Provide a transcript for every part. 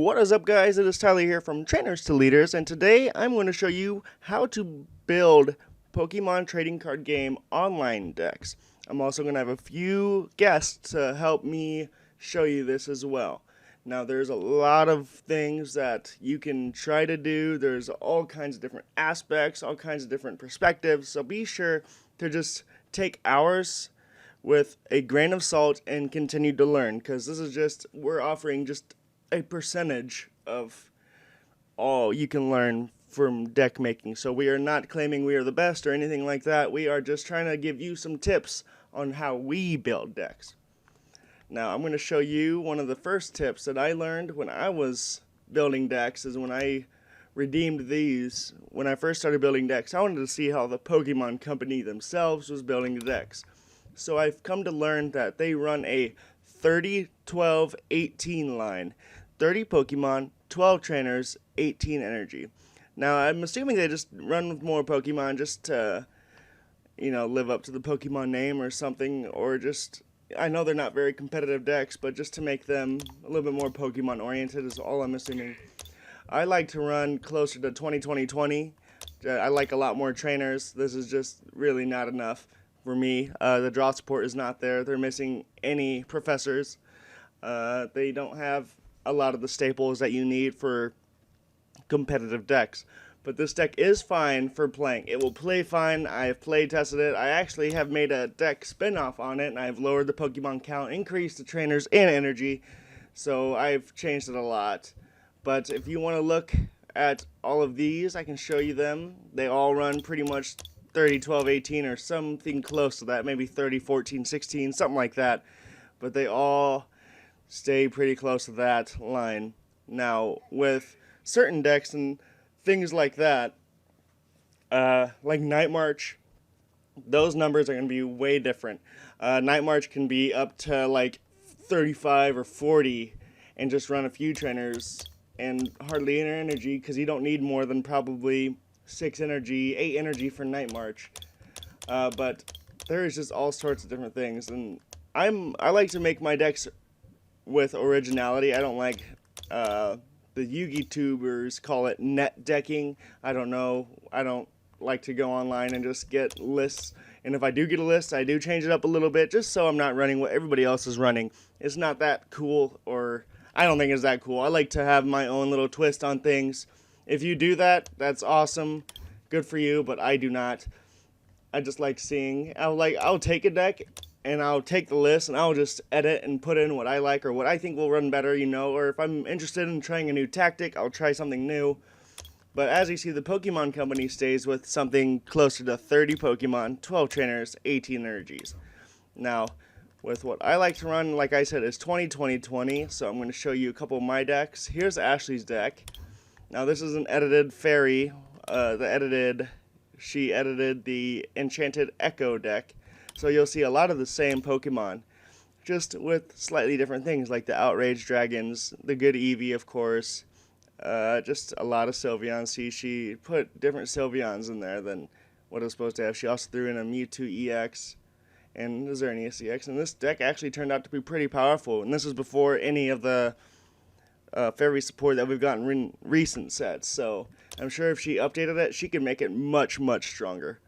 What is up, guys? It is Tyler here from Trainers to Leaders, and today I'm going to show you how to build Pokemon trading card game online decks. I'm also going to have a few guests to help me show you this as well. Now, there's a lot of things that you can try to do. There's all kinds of different aspects, all kinds of different perspectives, so be sure to just take ours with a grain of salt and continue to learn, because we're offering just a percentage of all you can learn from deck making. So we are not claiming we are the best or anything like that. We are just trying to give you some tips on how we build decks. Now I'm going to show you one of the first tips that I learned when I was building decks is when I redeemed these. When I first started building decks, I wanted to see how the Pokemon company themselves was building the decks. So I've come to learn that they run a 30, 12, 18 line. 30 Pokemon, 12 trainers, 18 energy. Now, I'm assuming they just run with more Pokemon just to, live up to the Pokemon name or something, or just, I know they're not very competitive decks, but just to make them a little bit more Pokemon oriented is all I'm assuming. I like to run closer to 20-20-20. I like a lot more trainers. This is just really not enough for me. The draw support is not there. They're missing any professors. They don't have a lot of the staples that you need for competitive decks. But this deck is fine for playing. It will play fine. I have play tested it. I actually have made a deck spin-off on it, and I've lowered the Pokemon count, increased the trainers and energy. So I've changed it a lot. But if you want to look at all of these, I can show you them. They all run pretty much 30, 12, 18, or something close to that. Maybe 30, 14, 16, something like that. But they all stay pretty close to that line. Now, with certain decks and things like that, like Night March, those numbers are going to be way different. Night March can be up to like 35 or 40 and just run a few trainers and hardly any energy, because you don't need more than probably 6 energy, 8 energy for Night March. But there is just all sorts of different things, and I like to make my decks with originality. I don't like the Yugi tubers call it net decking. I don't know. I don't like to go online and just get lists. And if I do get a list, I do change it up a little bit just so I'm not running what everybody else is running. It's not that cool, or I don't think it's that cool. I like to have my own little twist on things. If you do that, that's awesome. Good for you, but I do not. I just like seeing. I'll take a deck and I'll take the list and I'll just edit and put in what I like or what I think will run better, or if I'm interested in trying a new tactic, I'll try something new. But as you see, the Pokemon Company stays with something closer to 30 Pokemon, 12 trainers, 18 energies. Now, with what I like to run, like I said, is 20-20-20, so I'm going to show you a couple of my decks. Here's Ashley's deck. Now, this is an edited fairy. She edited the Enchanted Echo deck. So you'll see a lot of the same Pokemon, just with slightly different things, like the Outrage Dragons, the good Eevee, of course, just a lot of Sylveons. See, she put different Sylveons in there than what it was supposed to have. She also threw in a Mewtwo EX and a Xerneas EX, and this deck actually turned out to be pretty powerful, and this is before any of the fairy support that we've gotten in recent sets, so I'm sure if she updated it, she could make it much, much stronger.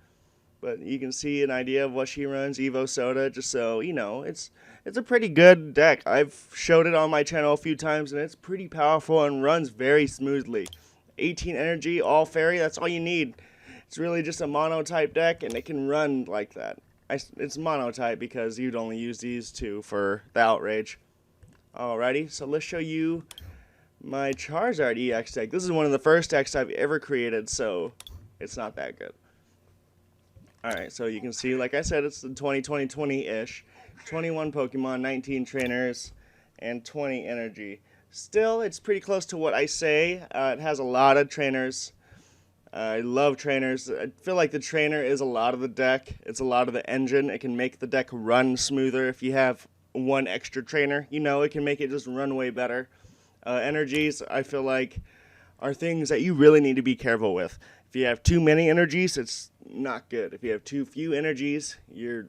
But you can see an idea of what she runs, Evo Soda, just so, it's a pretty good deck. I've showed it on my channel a few times, and it's pretty powerful and runs very smoothly. 18 energy, all fairy, that's all you need. It's really just a mono-type deck, and it can run like that. It's mono-type because you'd only use these two for the Outrage. Alrighty, so let's show you my Charizard EX deck. This is one of the first decks I've ever created, so it's not that good. Alright, so you can see, like I said, it's the 20-20-20-ish. 21 Pokemon, 19 trainers, and 20 energy. Still, it's pretty close to what I say. It has a lot of trainers. I love trainers. I feel like the trainer is a lot of the deck. It's a lot of the engine. It can make the deck run smoother. If you have one extra trainer, it can make it just run way better. Energies, I feel like, are things that you really need to be careful with. If you have too many energies, it's not good. If you have too few energies, you're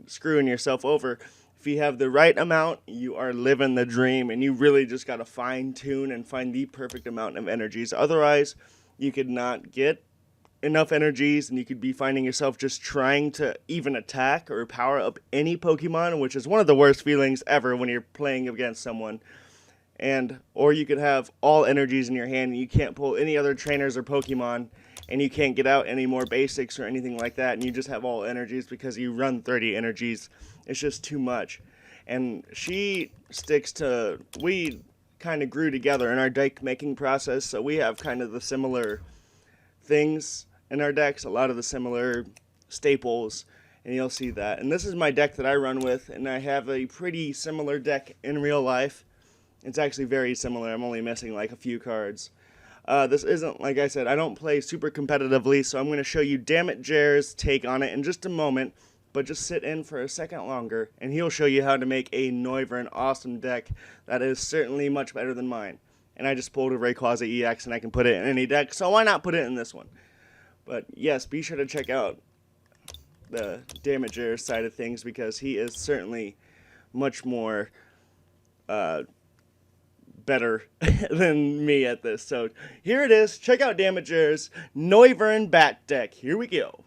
screwing yourself over. If If you have the right amount, you are living the dream, and you really just got to fine tune and find the perfect amount of energies. Otherwise, you could not get enough energies, and you could be finding yourself just trying to even attack or power up any Pokemon, which is one of the worst feelings ever when you're playing against someone. Or you could have all energies in your hand and you can't pull any other trainers or Pokemon, and you can't get out any more basics or anything like that, and you just have all energies because you run 30 energies. It's just too much. And she sticks to, we kind of grew together in our deck making process, so we have kind of the similar things in our decks, a lot of the similar staples, and you'll see that. And this is my deck that I run with, and I have a pretty similar deck in real life. It's actually very similar. I'm only missing like a few cards. This isn't, like I said, I don't play super competitively, so I'm going to show you DammitJer's take on it in just a moment, but just sit in for a second longer, and he'll show you how to make a Noivern awesome deck that is certainly much better than mine. And I just pulled a Rayquaza EX, and I can put it in any deck, so why not put it in this one? But yes, be sure to check out the DammitJer side of things, because he is certainly much more better than me at this. So here it is. Check out DammitJer's Noivern Bat deck. Here we go.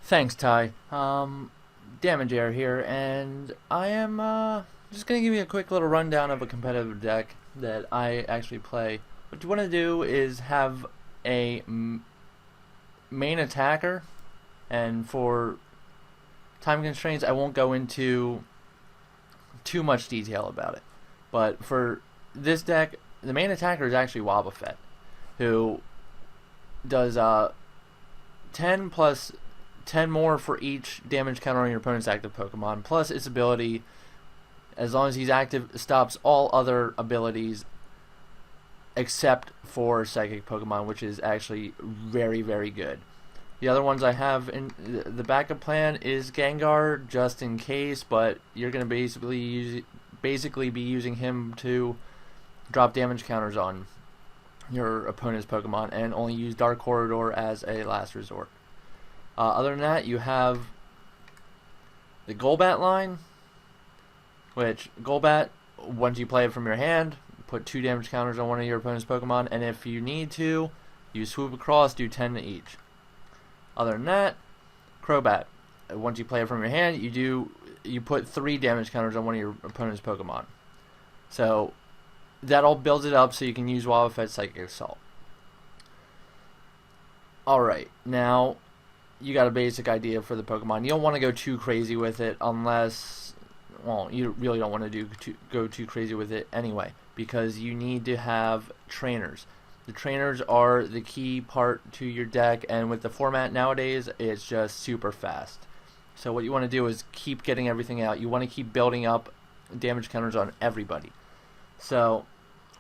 Thanks, Ty. DammitJer here, and I am just going to give you a quick little rundown of a competitive deck that I actually play. What you want to do is have a main attacker, and for time constraints I won't go into too much detail about it. But for this deck, the main attacker is actually Wobbuffet, who does 10 plus 10 more for each damage counter on your opponent's active Pokemon, plus its ability, as long as he's active, stops all other abilities except for Psychic Pokemon, which is actually very, very good. The other ones I have in the backup plan is Gengar, just in case, but you're going to basically be using him to drop damage counters on your opponent's Pokemon, and only use Dark Corridor as a last resort. Other than that, you have the Golbat line, which Golbat, once you play it from your hand, put 2 damage counters on one of your opponent's Pokemon, and if you need to, you swoop across, do 10 to each. Other than that, Crobat, once you play it from your hand, you put 3 damage counters on one of your opponent's Pokemon. So that all builds it up so you can use Wobbuffet Psychic Assault. Alright, now you got a basic idea for the Pokemon. You don't want to go too crazy with it unless, well, you really don't want to go too crazy with it anyway, because you need to have trainers. The trainers are the key part to your deck, and with the format nowadays, it's just super fast. So what you want to do is keep getting everything out. You want to keep building up damage counters on everybody. So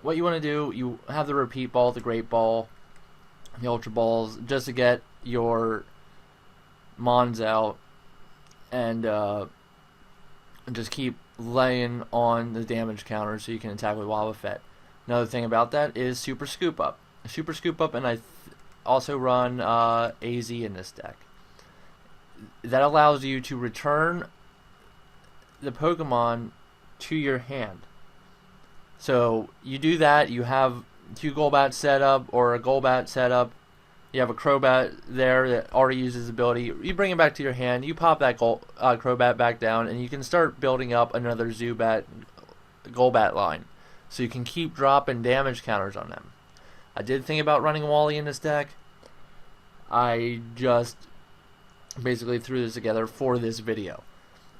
what you want to do, you have the Repeat Ball, the Great Ball, the Ultra Balls, just to get your Mons out, and just keep laying on the damage counter so you can attack with Wobbuffet. Another thing about that is Super Scoop Up. Super Scoop Up, and I also run AZ in this deck. That allows you to return the Pokemon to your hand. So you do that, you have 2 Golbats set up, or a Golbat set up, you have a Crobat there that already uses ability, you bring it back to your hand, you pop that Crobat back down, and you can start building up another Zubat Golbat line. So you can keep dropping damage counters on them. I did think about running Wally in this deck. I just basically threw this together for this video.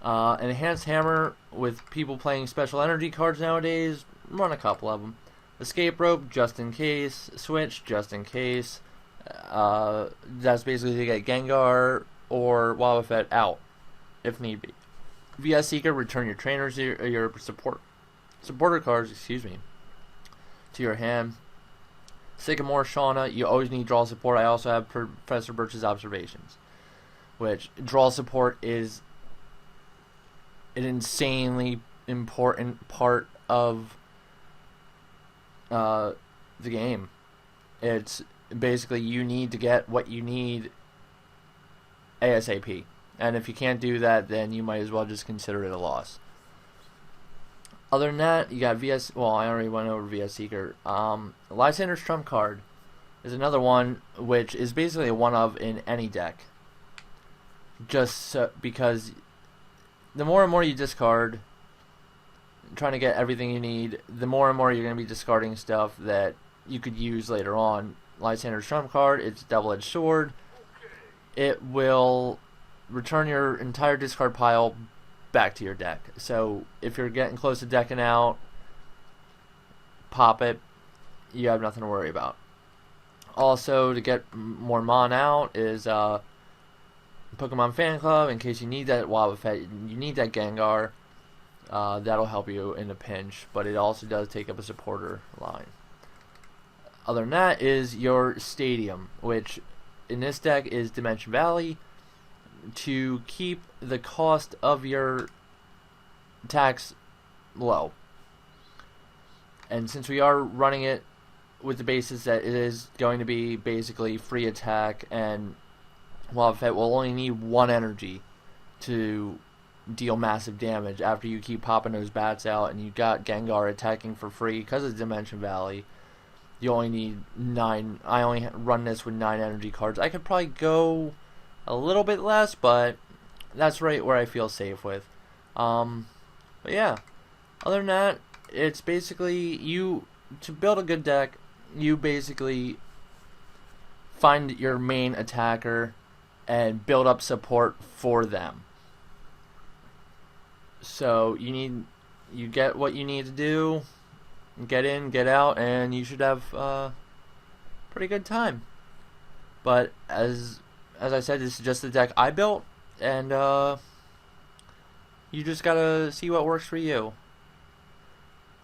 An Enhanced Hammer, with people playing special energy cards nowadays, run a couple of them. Escape Rope, just in case. Switch, just in case. That's basically to get Gengar or Wobbuffet out, if need be. VS Seeker, return your trainers, your supporter cards, to your hand. Sycamore, Shauna, you always need draw support. I also have Professor Birch's Observations, which draw support is an insanely important part of the game. It's basically, you need to get what you need ASAP. And if you can't do that, then you might as well just consider it a loss. Other than that, you got VS. Well, I already went over VS Seeker. Lysander's Trump card is another one which is basically a one-of in any deck. Just because the more and more you discard, trying to get everything you need, the more and more you're going to be discarding stuff that you could use later on. Lysander's Trump card, it's a double-edged sword. It will return your entire discard pile back to your deck. So if you're getting close to decking out, pop it. You have nothing to worry about. Also, to get more Mon out is Pokemon Fan Club. In case you need that Wobbuffet, you need that Gengar. That'll help you in a pinch, but it also does take up a supporter line. Other than that is your Stadium, which in this deck is Dimension Valley, to keep the cost of your attacks low. And since we are running it with the basis that it is going to be basically free attack, and Wobbuffet will only need 1 energy to deal massive damage after you keep popping those bats out, and you got Gengar attacking for free because of Dimension Valley. You only need 9. I only run this with 9 energy cards. I could probably go a little bit less, but that's right where I feel safe with. But yeah, other than that, it's basically to build a good deck, you basically find your main attacker and build up support for them. So you get what you need to do, get in, get out, and you should have a pretty good time. But as I said, this is just the deck I built, and you just gotta see what works for you.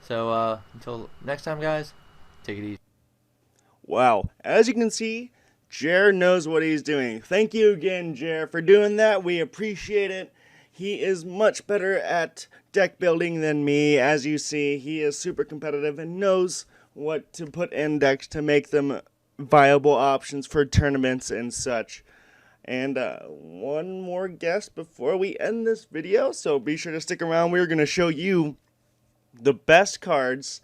So until next time, guys, take it easy. Wow, as you can see, Jer knows what he's doing. Thank you again, Jer, for doing that. We appreciate it. He is much better at deck building than me. As you see, he is super competitive and knows what to put in decks to make them viable options for tournaments and such. And one more guest before we end this video, so be sure to stick around. We're going to show you the best cards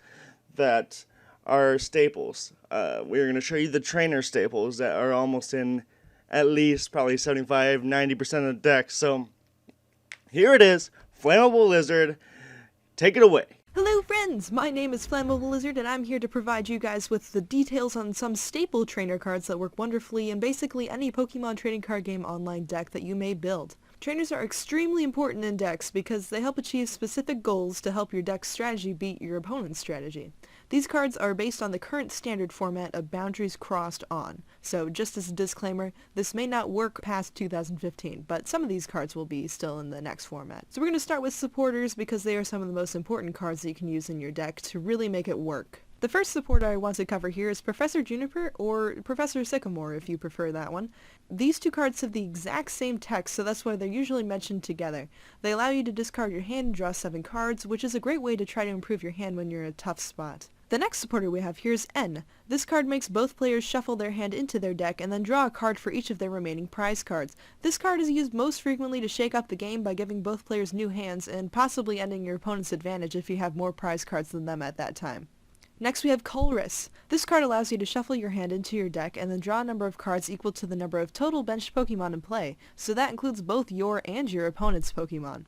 that are staples. We're going to show you the trainer staples that are almost in at least probably 75-90% of the decks. So here it is, FlammableLizard. Take it away. Hello friends, my name is FlammableLizard and I'm here to provide you guys with the details on some staple trainer cards that work wonderfully in basically any Pokemon trading card game online deck that you may build. Trainers are extremely important in decks because they help achieve specific goals to help your deck's strategy beat your opponent's strategy. These cards are based on the current standard format of Boundaries Crossed On, so just as a disclaimer, this may not work past 2015, but some of these cards will be still in the next format. So we're going to start with supporters because they are some of the most important cards that you can use in your deck to really make it work. The first supporter I want to cover here is Professor Juniper, or Professor Sycamore if you prefer that one. These two cards have the exact same text, so that's why they're usually mentioned together. They allow you to discard your hand and draw 7 cards, which is a great way to try to improve your hand when you're in a tough spot. The next supporter we have here is N. This card makes both players shuffle their hand into their deck and then draw a card for each of their remaining prize cards. This card is used most frequently to shake up the game by giving both players new hands and possibly ending your opponent's advantage if you have more prize cards than them at that time. Next we have Colress. This card allows you to shuffle your hand into your deck and then draw a number of cards equal to the number of total benched Pokemon in play, so that includes both your and your opponent's Pokemon.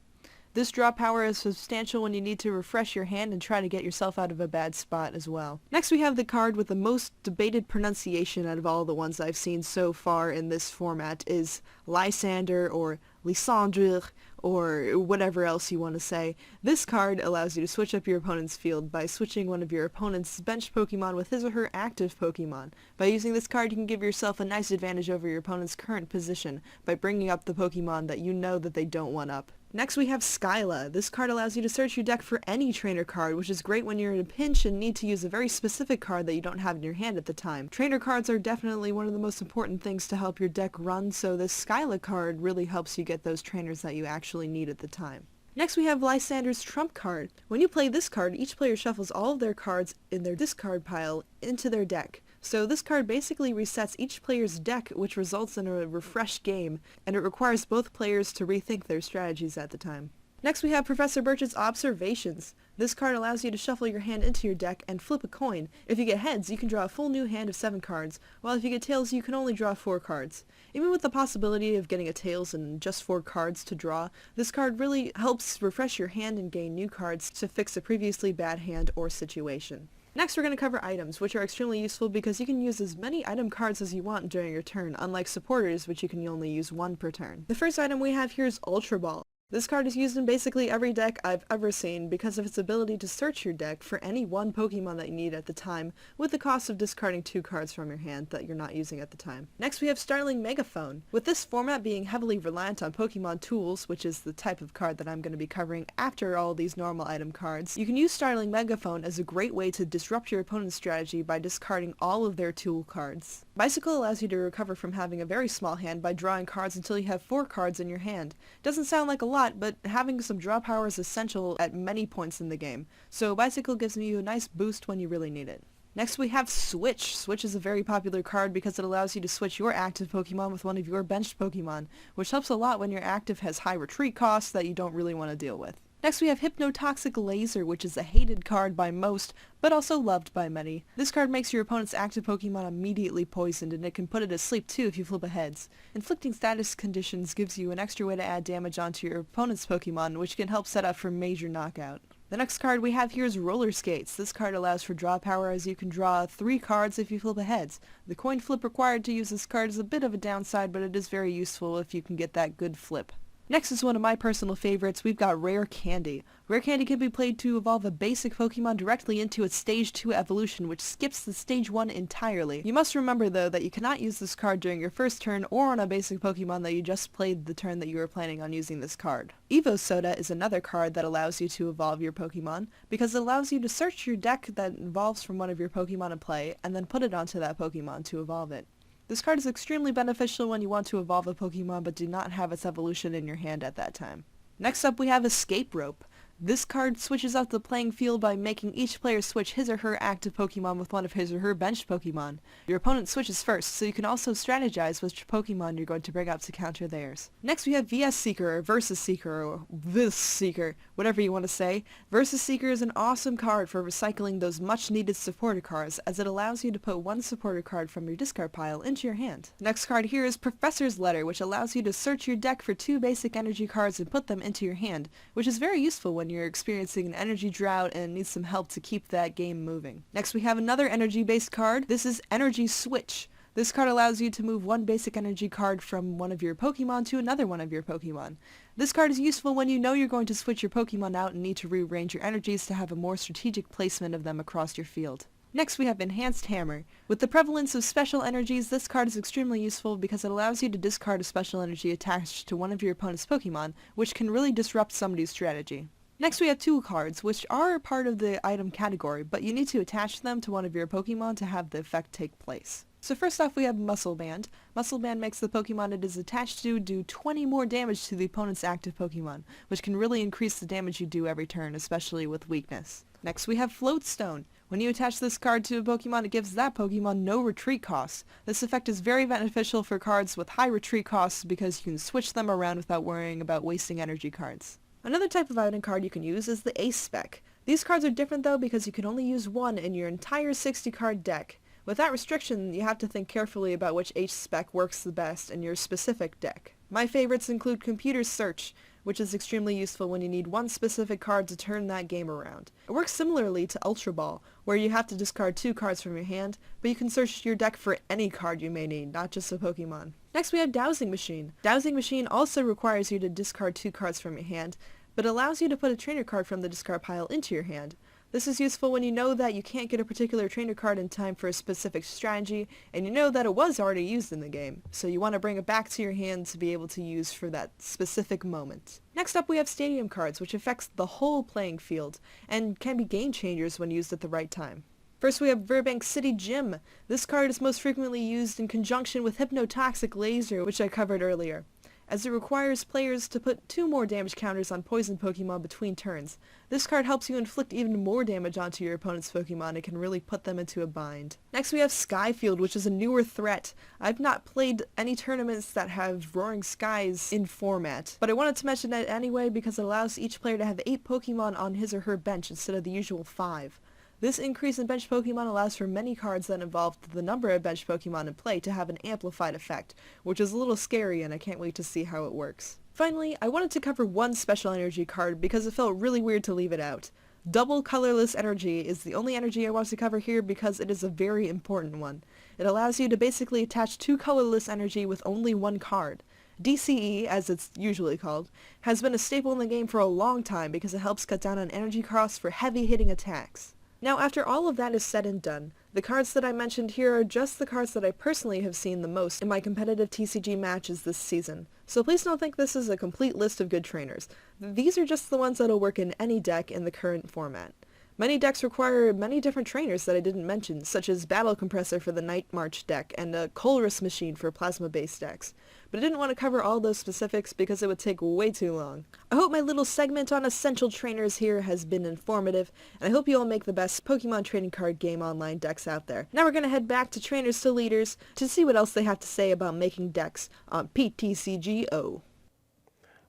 This draw power is substantial when you need to refresh your hand and try to get yourself out of a bad spot as well. Next we have the card with the most debated pronunciation out of all the ones I've seen so far in this format is Lysander or Lysandre or whatever else you want to say. This card allows you to switch up your opponent's field by switching one of your opponent's benched Pokemon with his or her active Pokemon. By using this card you can give yourself a nice advantage over your opponent's current position by bringing up the Pokemon that you know that they don't want up. Next we have Skyla. This card allows you to search your deck for any trainer card, which is great when you're in a pinch and need to use a very specific card that you don't have in your hand at the time. Trainer cards are definitely one of the most important things to help your deck run, so this Skyla card really helps you get those trainers that you actually need at the time. Next we have Lysander's Trump card. When you play this card, each player shuffles all of their cards in their discard pile into their deck. So this card basically resets each player's deck, which results in a refreshed game, and it requires both players to rethink their strategies at the time. Next we have Professor Birch's Observations. This card allows you to shuffle your hand into your deck and flip a coin. If you get heads, you can draw a full new hand of 7 cards, while if you get tails, you can only draw 4 cards. Even with the possibility of getting a tails and just 4 cards to draw, this card really helps refresh your hand and gain new cards to fix a previously bad hand or situation. Next we're going to cover items, which are extremely useful because you can use as many item cards as you want during your turn, unlike supporters, which you can only use 1 per turn. The first item we have here is Ultra Ball. This card is used in basically every deck I've ever seen because of its ability to search your deck for any one Pokemon that you need at the time, with the cost of discarding 2 cards from your hand that you're not using at the time. Next we have Starling Megaphone. With this format being heavily reliant on Pokemon Tools, which is the type of card that I'm going to be covering after all these normal item cards, you can use Starling Megaphone as a great way to disrupt your opponent's strategy by discarding all of their tool cards. Bicycle allows you to recover from having a very small hand by drawing cards until you have 4 cards in your hand. Doesn't sound like a lot, but having some draw power is essential at many points in the game, so Bicycle gives you a nice boost when you really need it. Next we have Switch. Switch is a very popular card because it allows you to switch your active Pokemon with one of your benched Pokemon, which helps a lot when your active has high retreat costs that you don't really want to deal with. Next we have Hypnotoxic Laser, which is a hated card by most, but also loved by many. This card makes your opponent's active Pokemon immediately poisoned, and it can put it to sleep too if you flip a heads. Inflicting status conditions gives you an extra way to add damage onto your opponent's Pokemon, which can help set up for major knockout. The next card we have here is Roller Skates. This card allows for draw power as you can draw 3 cards if you flip a heads. The coin flip required to use this card is a bit of a downside, but it is very useful if you can get that good flip. Next is one of my personal favorites. We've got Rare Candy. Rare Candy can be played to evolve a basic Pokemon directly into its Stage 2 evolution, which skips the Stage 1 entirely. You must remember though that you cannot use this card during your first turn or on a basic Pokemon that you just played the turn that you were planning on using this card. Evo Soda is another card that allows you to evolve your Pokemon, because it allows you to search your deck that evolves from one of your Pokemon in play, and then put it onto that Pokemon to evolve it. This card is extremely beneficial when you want to evolve a Pokemon but do not have its evolution in your hand at that time. Next up we have Escape Rope. This card switches out the playing field by making each player switch his or her active Pokemon with one of his or her benched Pokemon. Your opponent switches first, so you can also strategize which Pokemon you're going to bring up to counter theirs. Next we have VS Seeker, or Versus Seeker, or This Seeker, whatever you want to say. Versus Seeker is an awesome card for recycling those much needed supporter cards, as it allows you to put 1 supporter card from your discard pile into your hand. Next card here is Professor's Letter, which allows you to search your deck for 2 basic energy cards and put them into your hand, which is very useful when you're experiencing an energy drought and need some help to keep that game moving. Next we have another energy-based card. This is Energy Switch. This card allows you to move 1 basic energy card from one of your Pokemon to another one of your Pokemon. This card is useful when you know you're going to switch your Pokemon out and need to rearrange your energies to have a more strategic placement of them across your field. Next we have Enhanced Hammer. With the prevalence of special energies, this card is extremely useful because it allows you to discard a special energy attached to one of your opponent's Pokemon, which can really disrupt somebody's strategy. Next we have tool cards, which are part of the item category, but you need to attach them to one of your Pokemon to have the effect take place. So first off we have Muscle Band. Muscle Band makes the Pokemon it is attached to do 20 more damage to the opponent's active Pokemon, which can really increase the damage you do every turn, especially with weakness. Next we have Float Stone. When you attach this card to a Pokemon, it gives that Pokemon no retreat costs. This effect is very beneficial for cards with high retreat costs because you can switch them around without worrying about wasting energy cards. Another type of item card you can use is the Ace Spec. These cards are different though because you can only use 1 in your entire 60 card deck. With that restriction, you have to think carefully about which Ace Spec works the best in your specific deck. My favorites include Computer Search, which is extremely useful when you need 1 specific card to turn that game around. It works similarly to Ultra Ball, where you have to discard 2 cards from your hand, but you can search your deck for any card you may need, not just a Pokemon. Next we have Dowsing Machine. Dowsing Machine also requires you to discard 2 cards from your hand, but allows you to put a trainer card from the discard pile into your hand. This is useful when you know that you can't get a particular trainer card in time for a specific strategy, and you know that it was already used in the game, so you want to bring it back to your hand to be able to use for that specific moment. Next up we have Stadium cards, which affects the whole playing field, and can be game changers when used at the right time. First we have Burbank City Gym. This card is most frequently used in conjunction with Hypnotoxic Laser, which I covered earlier. as it requires players to put 2 more damage counters on poison Pokemon between turns. This card helps you inflict even more damage onto your opponent's Pokemon and can really put them into a bind. Next we have Skyfield, which is a newer threat. I've not played any tournaments that have Roaring Skies in format, but I wanted to mention it anyway because it allows each player to have 8 Pokemon on his or her bench instead of the usual 5. This increase in bench Pokemon allows for many cards that involve the number of bench Pokemon in play to have an amplified effect, which is a little scary and I can't wait to see how it works. Finally, I wanted to cover one special energy card because it felt really weird to leave it out. Double Colorless Energy is the only energy I want to cover here because it is a very important one. It allows you to basically attach 2 colorless energy with only 1 card. DCE, as it's usually called, has been a staple in the game for a long time because it helps cut down on energy costs for heavy hitting attacks. Now, after all of that is said and done, the cards that I mentioned here are just the cards that I personally have seen the most in my competitive TCG matches this season, so please don't think this is a complete list of good trainers. These are just the ones that'll work in any deck in the current format. Many decks require many different trainers that I didn't mention, such as Battle Compressor for the Night March deck and a Colress Machine for Plasma-based decks, but I didn't want to cover all those specifics because it would take way too long. I hope my little segment on essential trainers here has been informative, and I hope you all make the best Pokemon trading card game online decks out there. Now we're going to head back to Trainers to Leaders to see what else they have to say about making decks on PTCGO.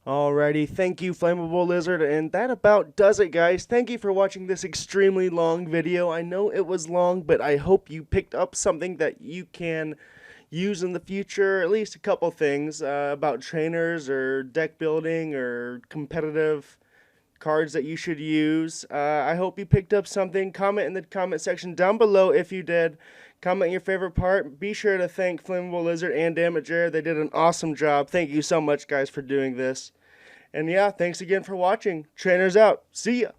Alrighty, thank you FlammableLizard, and that about does it, guys. Thank you for watching this extremely long video. I know it was long, but I hope you picked up something that you can use in the future, at least a couple things about trainers or deck building or competitive cards that you should use. I hope you picked up something. Comment in the comment section down below if you did. Comment your favorite part. Be sure to thank FlammableLizard and DammitJer. They did an awesome job. Thank you so much, guys, for doing this. And yeah, thanks again for watching. Trainers out. See ya.